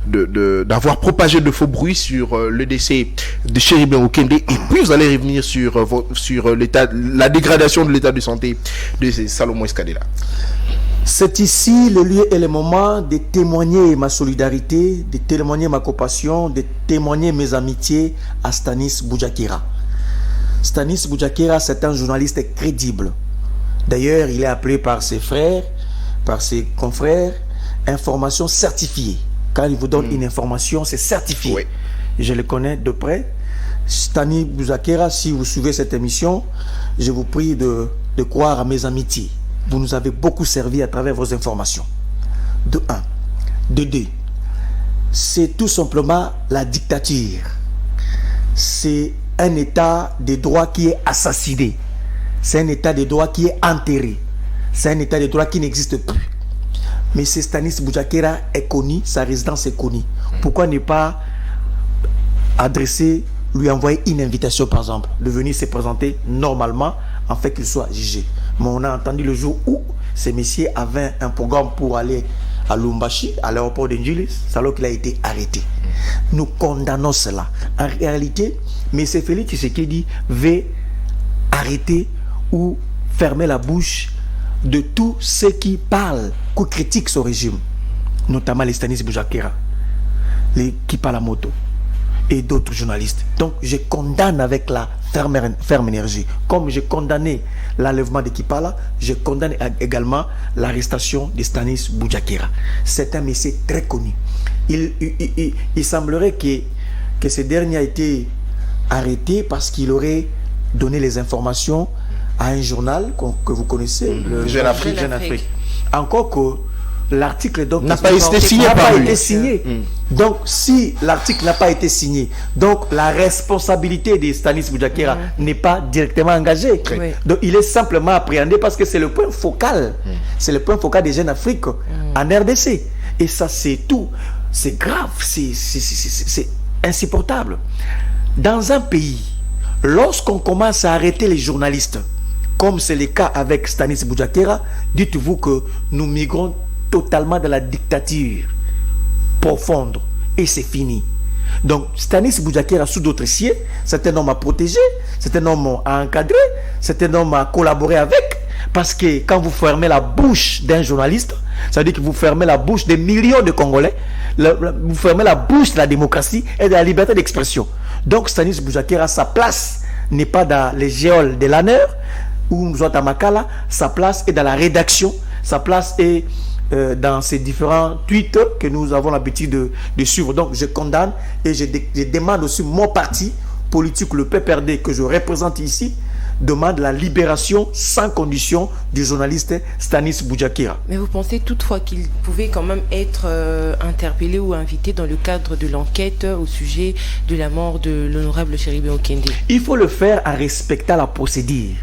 d'avoir propagé de faux bruits sur le décès de Cherubin Okende, et puis vous allez revenir sur la dégradation de l'état de santé de Salomon Escadela. C'est ici le lieu et le moment de témoigner ma solidarité, de témoigner ma compassion, de témoigner mes amitiés à Stanis Boujakira. Stanis Boujakira, c'est un journaliste crédible. D'ailleurs, il est appelé par ses frères, par ses confrères, information certifiée. Quand il vous donne une information, c'est certifié. Oui. Je le connais de près. Stanis Boujakira, si vous suivez cette émission, je vous prie de croire à mes amitiés. Vous nous avez beaucoup servi à travers vos informations. De 1. De 2. C'est tout simplement la dictature. C'est un état de droit qui est assassiné. C'est un état de droit qui est enterré. C'est un état de droit qui n'existe plus. Mais Stanis Boujakira est connu, sa résidence est connue. Pourquoi ne pas lui envoyer une invitation, par exemple, de venir se présenter normalement, en fait qu'il soit jugé. Mais on a entendu le jour où ces messieurs avaient un programme pour aller à Lumbashi, à l'aéroport d'Injilis, alors qu'il a été arrêté. Nous condamnons cela. En réalité, M. Félix Tshisekedi veut arrêter ou fermer la bouche de tous ceux qui parlent, qui critiquent ce régime, notamment les Stanis Boujakira, les Kipalamoto et d'autres journalistes. Donc je condamne avec la ferme énergie. Comme j'ai condamné l'enlèvement de Kipala, je condamne également l'arrestation de Stanis Boujakira. C'est un monsieur très connu. Il semblerait que ce dernier a été arrêté parce qu'il aurait donné les informations à un journal que vous connaissez, le Jeune Afrique. Encore que l'article n'a pas été signé. Donc, si l'article n'a pas été signé, donc la responsabilité de Stanis Boujakira n'est pas directement engagée. Donc, il est simplement appréhendé parce que c'est le point focal. C'est le point focal des Jeunes Afrique en RDC. Et ça, c'est tout. C'est grave. C'est insupportable. Dans un pays, lorsqu'on commence à arrêter les journalistes, comme c'est le cas avec Stanis Boujakira, dites-vous que nous migrons totalement dans la dictature profonde et c'est fini. Donc Stanis Boujakira sous d'autres cieux, c'est un homme à protéger, c'est un homme à encadrer, c'est un homme à collaborer avec, parce que quand vous fermez la bouche d'un journaliste, ça veut dire que vous fermez la bouche des millions de Congolais, vous fermez la bouche de la démocratie et de la liberté d'expression. Donc Stanis Boujakira, sa place n'est pas dans les géoles de l'honneur ou nous sommes à Makala, sa place est dans la rédaction, sa place est dans ces différents tweets que nous avons l'habitude de suivre. Donc je condamne et je demande aussi mon parti politique, le PPRD que je représente ici, demande la libération sans condition du journaliste Stanis Boujakira. Mais vous pensez toutefois qu'il pouvait quand même être interpellé ou invité dans le cadre de l'enquête au sujet de la mort de l'honorable Cherubin Okende? Il faut le faire en respectant la procédure.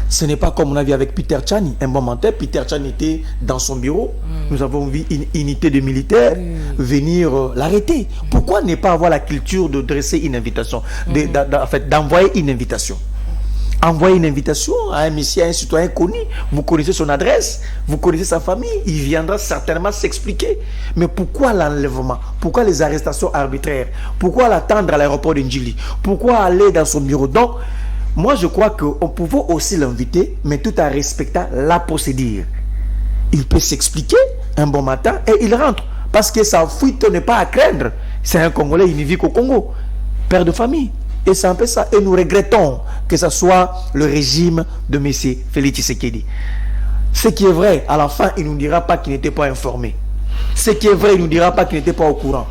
Ce n'est pas comme on a vu avec Peter Tchani, un bon menteur. Peter Tchani était dans son bureau. Nous avons vu une unité de militaires venir l'arrêter. Pourquoi ne pas avoir la culture de dresser une invitation, en fait, d'envoyer une invitation? Envoyer une invitation à un monsieur, à un citoyen connu. Vous connaissez son adresse, vous connaissez sa famille. Il viendra certainement s'expliquer. Mais pourquoi l'enlèvement? Pourquoi les arrestations arbitraires? Pourquoi l'attendre à l'aéroport d'Indjili? Pourquoi aller dans son bureau? Donc, moi, je crois qu'on pouvait aussi l'inviter, mais tout en respectant la procédure. Il peut s'expliquer un bon matin et il rentre. Parce que sa fuite n'est pas à craindre. C'est un Congolais, il ne vit qu'au Congo. Père de famille. Et c'est un peu ça. Et nous regrettons que ce soit le régime de M. Félix Tshisekedi. Ce qui est vrai, à la fin, il ne nous dira pas qu'il n'était pas informé. Ce qui est vrai, il ne nous dira pas qu'il n'était pas au courant.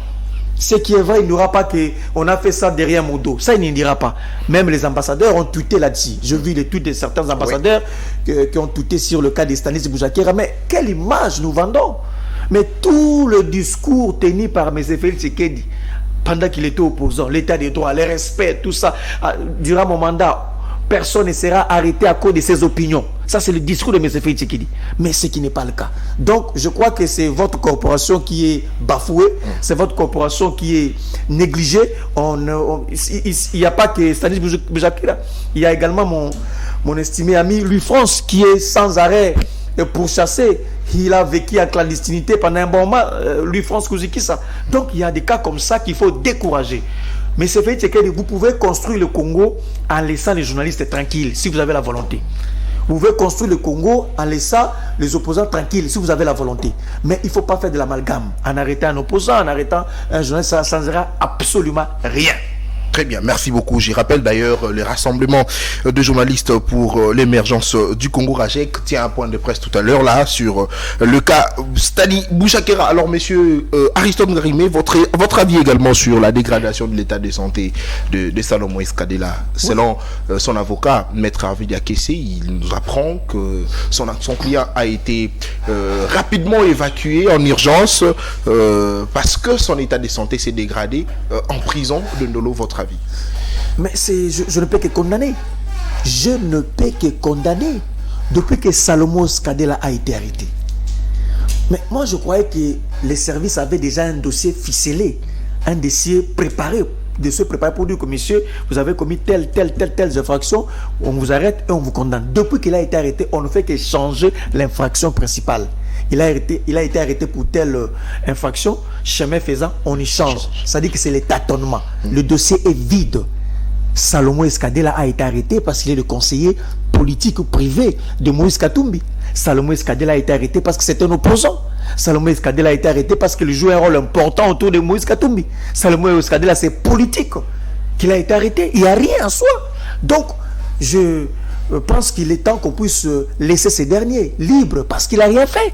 Ce qui est vrai, il ne dira pas qu'on a fait ça derrière mon dos. Ça, il ne dira pas. Même les ambassadeurs ont tweeté là-dessus. Je vis les tweets de certains ambassadeurs qui ont tweeté sur le cas de Stanis Boujakira. Mais quelle image nous vendons? Mais tout le discours tenu par M. Félix Tshisekedi, pendant qu'il était opposant, l'état des droits, le respect, tout ça, durant mon mandat, personne ne sera arrêté à cause de ses opinions. Ça, c'est le discours de M. Félix Tshisekedi. Mais ce qui n'est pas le cas. Donc, je crois que c'est votre corporation qui est bafouée, c'est votre corporation qui est négligée. Il n'y a pas que Stanislas Boujakira. Il y a également mon estimé ami Louis France qui est sans arrêt pourchassé. Il a vécu en clandestinité pendant un bon moment, Louis France Kouzikissa. Donc, il y a des cas comme ça qu'il faut décourager. Mais c'est fait que vous pouvez construire le Congo en laissant les journalistes tranquilles, si vous avez la volonté. Vous pouvez construire le Congo en laissant les opposants tranquilles, si vous avez la volonté. Mais il ne faut pas faire de l'amalgame. En arrêtant un opposant, en arrêtant un journaliste, ça ne changera absolument rien. Très bien, merci beaucoup. J'y rappelle d'ailleurs les rassemblements de journalistes pour l'émergence du Congo. Rajek tient un point de presse tout à l'heure là sur le cas Stani Bouchakera. Alors monsieur Aristote Ngarimé, votre avis également sur la dégradation de l'état de santé de Salomon Eskadela. Selon son avocat, Maître Arvid Akessé, il nous apprend que son client a été rapidement évacué en urgence parce que son état de santé s'est dégradé en prison de Ndolo. Votre avis? Mais je ne peux que condamner. Je ne peux que condamner depuis que Salomon Skadela a été arrêté. Mais moi, je croyais que les services avaient déjà un dossier ficelé, un dossier préparé, pour dire que monsieur, vous avez commis telle infraction, on vous arrête et on vous condamne. Depuis qu'il a été arrêté, on ne fait que changer l'infraction principale. Il a été arrêté pour telle infraction, chemin faisant, on y change. Ça dit que c'est le tâtonnement. Le dossier est vide. Salomon Eskadela a été arrêté parce qu'il est le conseiller politique privé de Moïse Katumbi. Salomon Eskadela a été arrêté parce que c'est un opposant. Salomon Eskadela a été arrêté parce qu'il joue un rôle important autour de Moïse Katumbi. Salomon Eskadela, c'est politique qu'il a été arrêté. Il n'y a rien en soi. Donc, je pense qu'il est temps qu'on puisse laisser ces derniers libres parce qu'il n'a rien fait.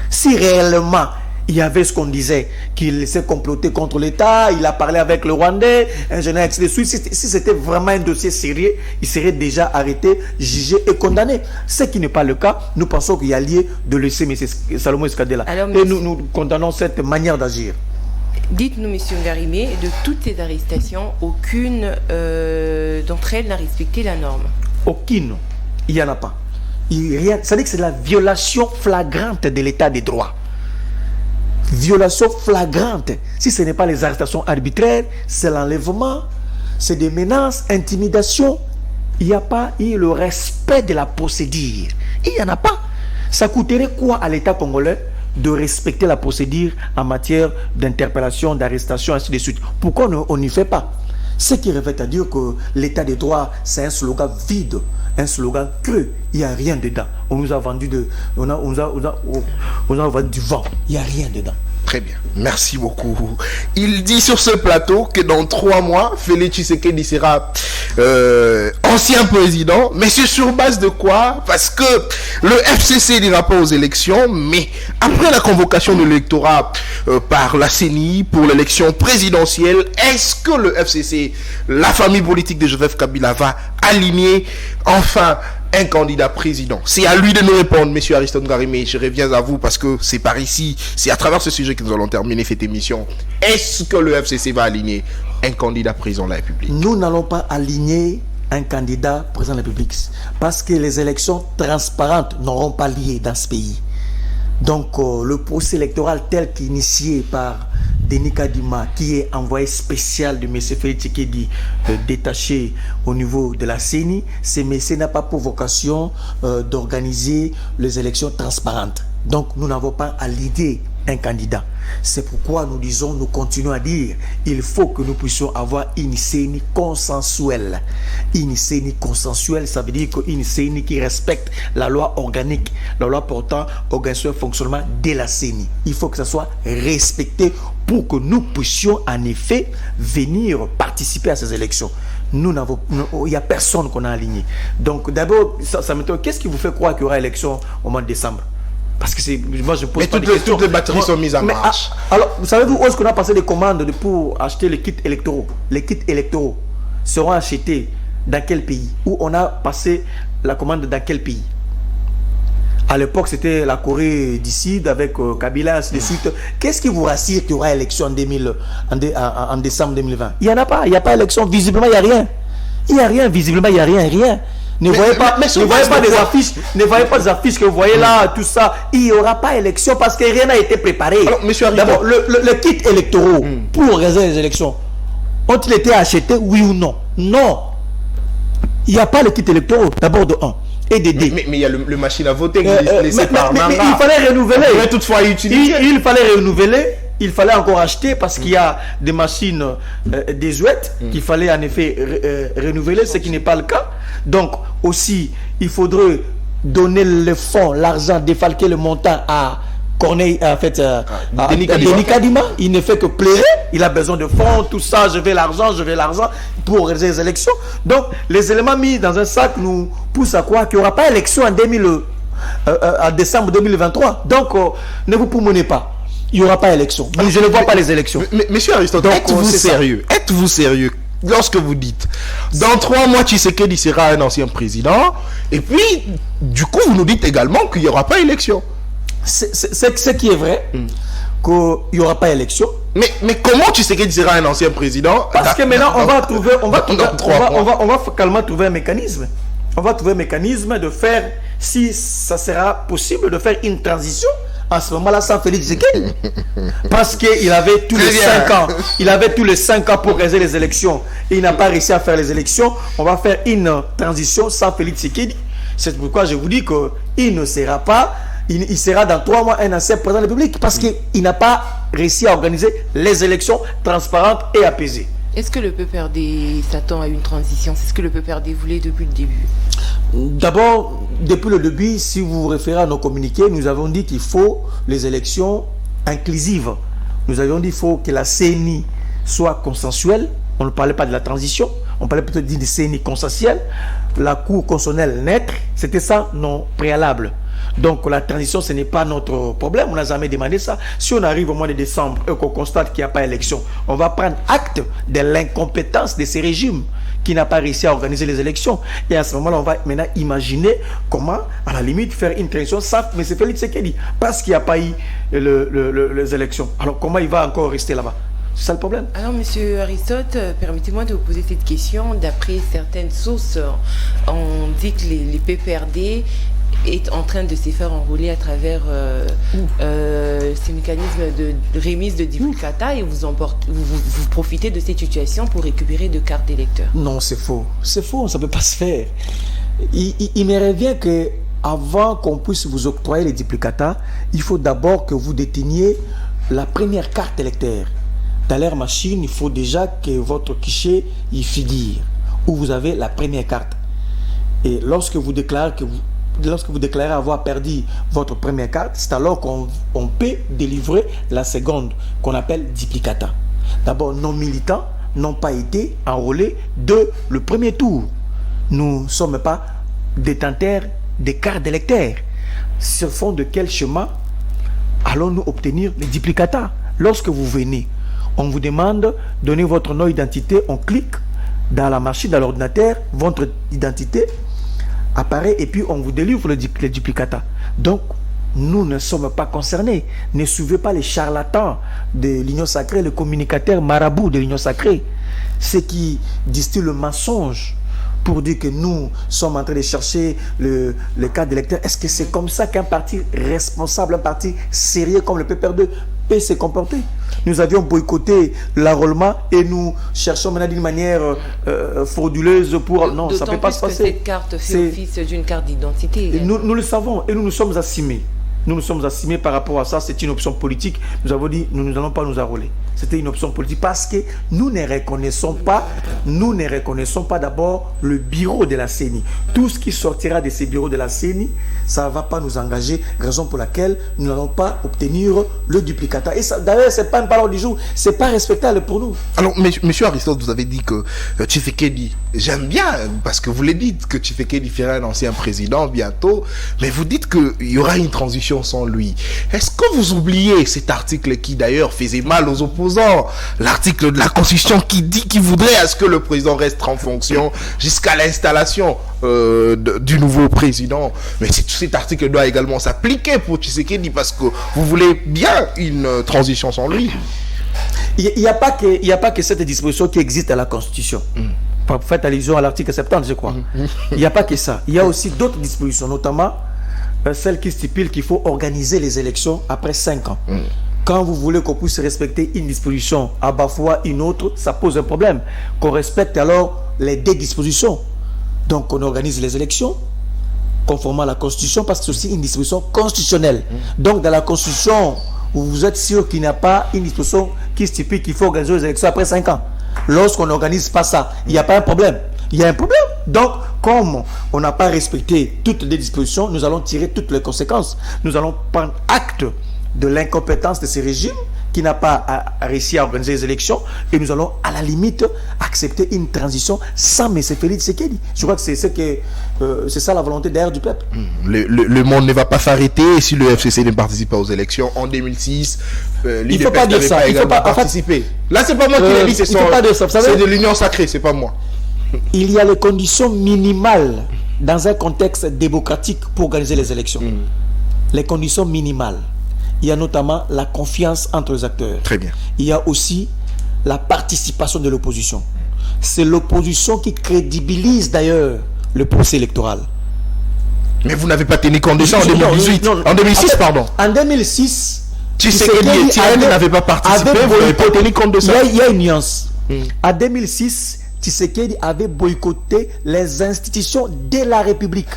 Si réellement il y avait ce qu'on disait, qu'il s'est comploté contre l'État, il a parlé avec le Rwandais, un général, si c'était vraiment un dossier sérieux, il serait déjà arrêté, jugé et condamné. Ce qui n'est pas le cas, nous pensons qu'il y a lieu de laisser M. Salomon Eskadela. Et nous condamnons cette manière d'agir. Dites-nous, M. Ngarimé, de toutes ces arrestations, aucune d'entre elles n'a respecté la norme. Aucune. Il n'y en a pas. Ça dit que c'est la violation flagrante de l'état des droits. Violation flagrante. Si ce n'est pas les arrestations arbitraires, c'est l'enlèvement, c'est des menaces, intimidation. Il n'y a pas eu le respect de la procédure. Il n'y en a pas. Ça coûterait quoi à l'État congolais de respecter la procédure en matière d'interpellation, d'arrestation, ainsi de suite? Pourquoi on n'y fait pas? Ce qui revient à dire que l'état des droits, c'est un slogan vide, un slogan creux. Il n'y a rien dedans. On nous a vendu on a vendu du vent. Il n'y a rien dedans. Très bien, merci beaucoup. Il dit sur ce plateau que dans 3 mois, Félix Tshisekedi sera ancien président. Mais c'est sur base de quoi? Parce que le FCC n'ira pas aux élections, mais après la convocation de l'électorat par la CENI pour l'élection présidentielle, est-ce que le FCC, la famille politique de Joseph Kabila, va aligner enfin un candidat président? C'est à lui de nous répondre, monsieur Aristote Ngarimé. Je reviens à vous parce que c'est par ici, c'est à travers ce sujet que nous allons terminer cette émission. Est-ce que le FCC va aligner un candidat président de la République? Nous n'allons pas aligner un candidat président de la République parce que les élections transparentes n'auront pas lieu dans ce pays. Donc le procès électoral tel qu'initié par Denis Kadima, qui est envoyé spécial de M. Félix Tshisekedi détaché au niveau de la CENI, ce monsieur n'a pas pour vocation d'organiser les élections transparentes. Donc nous n'avons pas à l'idée un candidat. C'est pourquoi nous disons, nous continuons à dire, il faut que nous puissions avoir une CENI consensuelle. Une CENI consensuelle, ça veut dire qu'une CENI qui respecte la loi organique, la loi portant organisation et fonctionnement de la CENI. Il faut que ça soit respecté pour que nous puissions en effet venir participer à ces élections. Il n'y a personne qu'on a aligné. Donc d'abord, ça m'étonne. Qu'est-ce qui vous fait croire qu'il y aura élection au mois de décembre? Parce que moi je pose pas de questions. Toutes les batteries sont mises en marche. Alors, vous savez-vous où est-ce qu'on a passé des commandes pour acheter les kits électoraux? Les kits électoraux seront achetés dans quel pays? Où on a passé la commande dans quel pays? À l'époque, c'était la Corée du Sud avec Kabila, ainsi de suite. Qu'est-ce qui vous rassure qu'il y aura élection en décembre 2020? Il n'y en a pas. Il n'y a pas élection. Visiblement, il n'y a rien. Il n'y a rien. Visiblement, il n'y a rien. Ne voyez pas des affiches, ne voyez pas des affiches que vous voyez là, tout ça. Il n'y aura pas élection parce que rien n'a été préparé. D'abord, le kit électoraux pour organiser les élections, ont-ils été achetés, oui ou non? Non. Il n'y a pas le kit électoraux, d'abord de 1. Et des D. Mais il y a le machine à voter laissé par Nanga. Mais il fallait renouveler. Toutefois utiliser. Il fallait renouveler. Il fallait encore acheter parce qu'il y a des machines désuètes qu'il fallait en effet renouveler, ce qui n'est pas le cas. Donc aussi, il faudrait donner le fonds, l'argent, défalquer le montant à Corneille, en fait, Denis Kadima. Il ne fait que pleurer. Il a besoin de fonds, tout ça. Je veux l'argent pour organiser les élections. Donc, les éléments mis dans un sac nous poussent à croire qu'il n'y aura pas d'élection en décembre 2023. Donc, ne vous poumonez pas. Il n'y aura pas d'élection. Je ne vois pas les élections. Monsieur Aristote, êtes-vous sérieux? Êtes-vous sérieux lorsque vous dites dans 3 mois Tshisekedi sera un ancien président et puis du coup vous nous dites également qu'il n'y aura pas élection? C'est ce qui est vrai, qu'il n'y aura pas élection. Mais comment Tshisekedi sera un ancien président? Parce que maintenant on va calmement trouver un mécanisme. On va trouver un mécanisme de faire, si ça sera possible, de faire une transition. À ce moment-là, sans Félix Tshisekedi. Parce qu'il avait tous les 5 ans. Il avait tous les 5 ans pour organiser les élections. Et il n'a pas réussi à faire les élections. On va faire une transition sans Félix Tshisekedi. C'est pourquoi je vous dis qu'il ne sera pas. Il sera dans 3 mois un ancien président de la République. Parce qu'il n'a pas réussi à organiser les élections transparentes et apaisées. Est-ce que le PPRD s'attend à une transition? C'est ce que le PPRD voulait depuis le début? D'abord, depuis le début, si vous vous référez à nos communiqués, nous avons dit qu'il faut les élections inclusives. Nous avions dit qu'il faut que la CENI soit consensuelle. On ne parlait pas de la transition, on parlait plutôt d'une CENI consensuelle. La Cour constitutionnelle neutre, c'était ça, non préalable. Donc la transition, ce n'est pas notre problème, on n'a jamais demandé ça. Si on arrive au mois de décembre et qu'on constate qu'il n'y a pas d'élection, on va prendre acte de l'incompétence de ces régimes qui n'a pas réussi à organiser les élections. Et à ce moment-là, on va maintenant imaginer comment, à la limite, faire une transition sans M. Félix Tshisekedi, parce qu'il n'y a pas eu les élections. Alors comment il va encore rester là-bas? C'est ça le problème. Alors, Monsieur Aristote, permettez-moi de vous poser cette question. D'après certaines sources, on dit que les PPRD est en train de se faire enrouler à travers ces mécanismes de remise de duplicata et vous profitez de cette situation pour récupérer de cartes d'électeurs. Non, c'est faux. C'est faux, ça ne peut pas se faire. Il me revient que avant qu'on puisse vous octroyer les duplicata, il faut d'abord que vous déteniez la première carte électeur. Dans leur machine, il faut déjà que votre guichet y figure, où vous avez la première carte. Et lorsque vous déclarez avoir perdu votre première carte, c'est alors qu'on peut délivrer la seconde, qu'on appelle duplicata. D'abord, nos militants n'ont pas été enrôlés de le premier tour. Nous ne sommes pas détenteurs des cartes d'électeurs. Sur fond de quel chemin allons-nous obtenir les duplicata? Lorsque vous venez, on vous demande de donner votre nom d'identité, on clique dans la machine, dans l'ordinateur, votre identité apparaît et puis on vous délivre les duplicata. Donc, nous ne sommes pas concernés. Ne suivez pas les charlatans de l'Union Sacrée, les communicateurs marabouts de l'Union Sacrée, ceux qui distillent le mensonge pour dire que nous sommes en train de chercher le cas d'électeur. Est-ce que c'est comme ça qu'un parti responsable, un parti sérieux comme le PPRD peut se comporter? Nous avions boycotté l'enrôlement et nous cherchons maintenant d'une manière frauduleuse pour... Non, ça ne peut pas se passer. Cette carte fait office d'une carte d'identité. Nous le savons et nous nous sommes assumés. Nous nous sommes assumés par rapport à ça. C'est une option politique. Nous avons dit, nous n'allons pas nous enrôler. C'était une option politique parce que nous ne reconnaissons pas d'abord le bureau de la CENI. Tout ce qui sortira de ces bureaux de la CENI, ça ne va pas nous engager, raison pour laquelle nous n'allons pas obtenir le duplicata. Et d'ailleurs, ce n'est pas une parole du jour, ce n'est pas respectable pour nous. Alors, monsieur Aristote, vous avez dit que Tshisekedi, j'aime bien, parce que vous le dites, que Tshisekedi fera un ancien président bientôt, mais vous dites qu'il y aura une transition sans lui. Est-ce que vous oubliez cet article qui d'ailleurs faisait mal aux opposants, l'article de la Constitution qui dit qu'il voudrait à ce que le président reste en fonction jusqu'à l'installation du nouveau président. Mais cet article doit également s'appliquer pour Tshisekedi parce que vous voulez bien une transition sans lui. Il n'y a pas que cette disposition qui existe à la Constitution. Faites allusion à l'article 70, je crois. Il n'y a pas que ça. Il y a aussi d'autres dispositions, notamment celle qui stipule qu'il faut organiser les élections après 5 ans. Quand vous voulez qu'on puisse respecter une disposition à bafouer une autre, ça pose un problème. Qu'on respecte alors les deux dispositions. Donc on organise les élections conformément à la Constitution, parce que c'est aussi une disposition constitutionnelle. Donc dans la Constitution, vous êtes sûr qu'il n'y a pas une disposition qui stipule qu'il faut organiser les élections après 5 ans. Lorsqu'on n'organise pas ça, il n'y a pas un problème. Il y a un problème. Donc, comme on n'a pas respecté toutes les dispositions, nous allons tirer toutes les conséquences. Nous allons prendre acte de l'incompétence de ce régime qui n'a pas réussi à organiser les élections, et nous allons à la limite accepter une transition sans M. Félix Tshisekedi. Je crois que c'est ça la volonté d'ailleurs du peuple. Le monde ne va pas s'arrêter si le FCC ne participe pas aux élections. En 2006, il ne faut pas dire ça. Il ne faut pas participer. Là, c'est pas moi qui l'ai dit, c'est de l'union sacrée, c'est pas moi. Il y a les conditions minimales dans un contexte démocratique pour organiser les élections. Les conditions minimales. Il y a notamment la confiance entre les acteurs. Très bien. Il y a aussi la participation de l'opposition. C'est l'opposition qui crédibilise d'ailleurs le procès électoral. Mais vous n'avez pas tenu compte de ça en 2018. En 2006, pardon. En 2006, Tshisekedi et Tiani n'avaient pas participé. Vous n'avez pas tenu compte de ça. Il y a une nuance. En 2006, Tshisekedi avait boycotté les institutions de la République.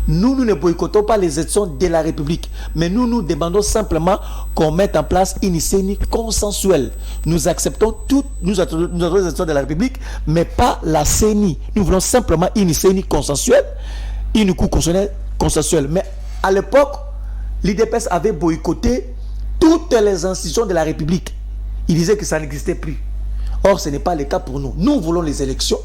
Nous ne boycottons pas les institutions de la République, mais nous demandons simplement qu'on mette en place une CENI consensuelle. Nous acceptons toutes, nous attendons les institutions de la République, mais pas la CENI. Nous voulons simplement une CENI consensuelle, une Cour consensuelle. Mais à l'époque, l'IDPS avait boycotté toutes les institutions de la République. Il disait que ça n'existait plus. Or, ce n'est pas le cas pour nous. Nous voulons les élections,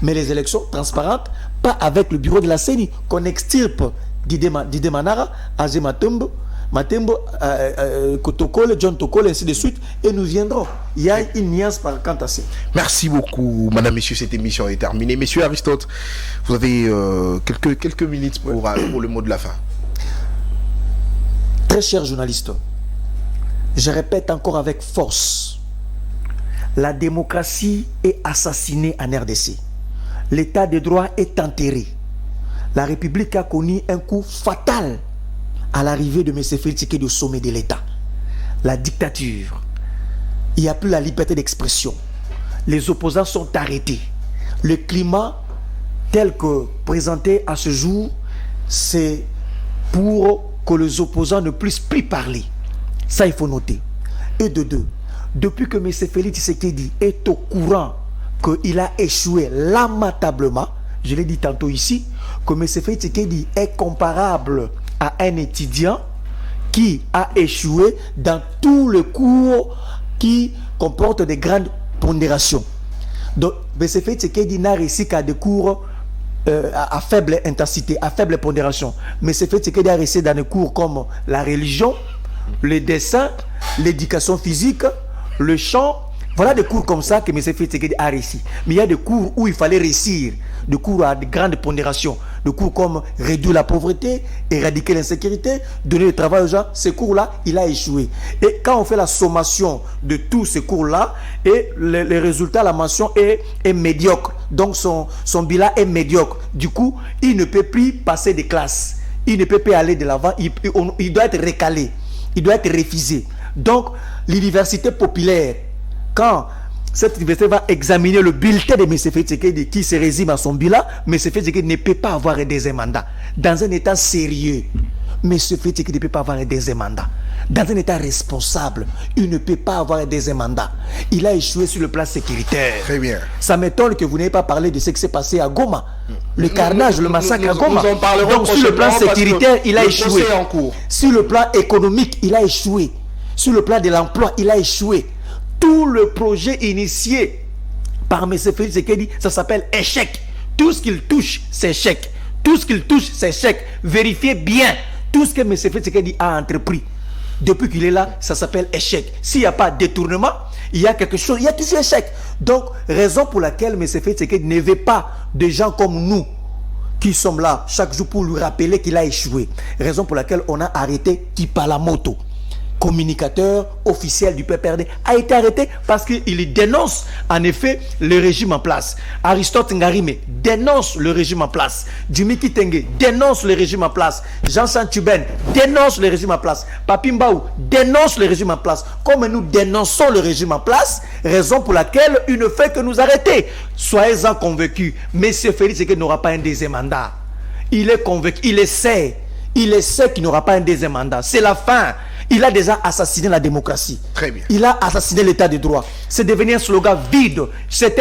mais les élections transparentes, pas avec le bureau de la CENI, qu'on extirpe Didé Manara, Azé Matembo, Kotokole, John Tokole, ainsi de suite, et nous viendrons. Il y a une nuance par quant à ça. Merci beaucoup, madame, messieurs, cette émission est terminée. Monsieur Aristote, vous avez quelques minutes pour le mot de la fin. Très chers journalistes, je répète encore avec force, la démocratie est assassinée en RDC. L'état de droit est enterré. La République a connu un coup fatal à l'arrivée de M. Félix Tshisekedi au sommet de l'État. La dictature. Il n'y a plus la liberté d'expression. Les opposants sont arrêtés. Le climat tel que présenté à ce jour, c'est pour que les opposants ne puissent plus parler. Ça, il faut noter. Et de deux, depuis que M. Félix Tshisekedi est au courant qu'il a échoué lamentablement, je l'ai dit tantôt ici, que M. Félix Tshisekedi est comparable à un étudiant qui a échoué dans tous les cours qui comportent des grandes pondérations. Donc, M. Félix Tshisekedi n'a réussi qu'à des cours à faible intensité, à faible pondération. M. Félix Tshisekedi a réussi dans des cours comme la religion, le dessin, l'éducation physique, le chant. Voilà des cours comme ça que M. Félix Tshisekedi a réussi. Mais il y a des cours où il fallait réussir, des cours à de grandes pondérations, des cours comme réduire la pauvreté, éradiquer l'insécurité, donner le travail aux gens. Ces cours-là, il a échoué. Et quand on fait la sommation de tous ces cours-là, et le résultat, la mention est médiocre. Donc son bilan est médiocre. Du coup, il ne peut plus passer des classes. Il ne peut plus aller de l'avant. Il doit être recalé. Il doit être refusé. Donc, l'université populaire, quand cette université va examiner le bulletin de M. Félix Tshisekedi qui se résume à son bilan, M. Félix Tshisekedi ne peut pas avoir un deuxième mandat. Dans un état sérieux, M. Félix Tshisekedi ne peut pas avoir un deuxième mandat. Dans un état responsable, il ne peut pas avoir un deuxième mandat. Il a échoué sur le plan sécuritaire. Très bien. Ça m'étonne que vous n'ayez pas parlé de ce qui s'est passé à Goma. Le carnage, le massacre à Goma. Donc sur le plan sécuritaire, il a échoué. Sur le plan économique, il a échoué. Sur le plan de l'emploi, il a échoué. Tout le projet initié par M. Félix Tshisekedi, ça s'appelle échec. Tout ce qu'il touche, c'est échec. Tout ce qu'il touche, c'est échec. Vérifiez bien tout ce que M. Félix Tshisekedi a entrepris. Depuis qu'il est là, ça s'appelle échec. S'il n'y a pas de détournement, il y a quelque chose, il y a toujours échec. Donc, raison pour laquelle M. Félix Tshisekedi ne veut pas de gens comme nous qui sommes là chaque jour pour lui rappeler qu'il a échoué. Raison pour laquelle on a arrêté Kipalamoto. communicateur officiel du PPRD, a été arrêté parce qu'il dénonce en effet le régime en place. Aristote Ngarime dénonce le régime en place. Djimiki Tengue dénonce le régime en place. Jean Santuben dénonce le régime en place. Papi Mbaou dénonce le régime en place. Comme nous dénonçons le régime en place, raison pour laquelle il ne fait que nous arrêter. Soyez-en convaincus. M. Félix Tshisekedi n'aura pas un deuxième mandat. Il est convaincu, il sait qu'il n'aura pas un deuxième mandat. C'est la fin. Il a déjà assassiné la démocratie. Très bien. Il a assassiné l'état de droit. C'est devenu un slogan vide. C'est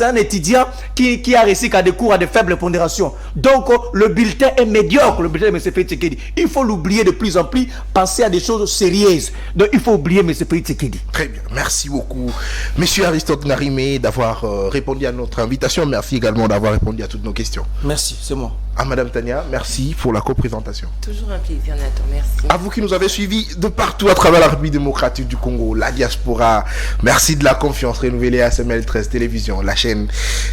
un étudiant qui a réussi qu'à des cours à de faibles pondérations. Donc, le bulletin est médiocre, le bulletin de M. Félix Tshisekedi. Il faut l'oublier de plus en plus, penser à des choses sérieuses. Donc, il faut oublier M. Félix Tshisekedi. Très bien. Merci beaucoup, Monsieur Aristote Ngarime, d'avoir répondu à notre invitation. Merci également d'avoir répondu à toutes nos questions. Merci, c'est moi. À Madame Tania, merci pour la co-présentation. Toujours un plaisir, Nathan, merci. À vous qui nous avez suivis de partout à travers la République démocratique du Congo, la diaspora, merci de la confiance renouvelée à SML 13 Télévision, la chaîne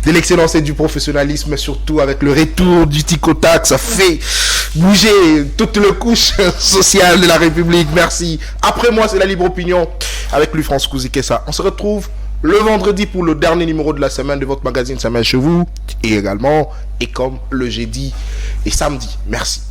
de l'excellence et du professionnalisme, surtout avec le retour du tic-au-tac, ça fait bouger toutes les couches sociales de la République. Merci. Après moi, c'est la libre opinion avec lui, France Kouzikessa. On se retrouve le vendredi pour le dernier numéro de la semaine de votre magazine Semaine chez vous, et également, et comme le jeudi et samedi. Merci.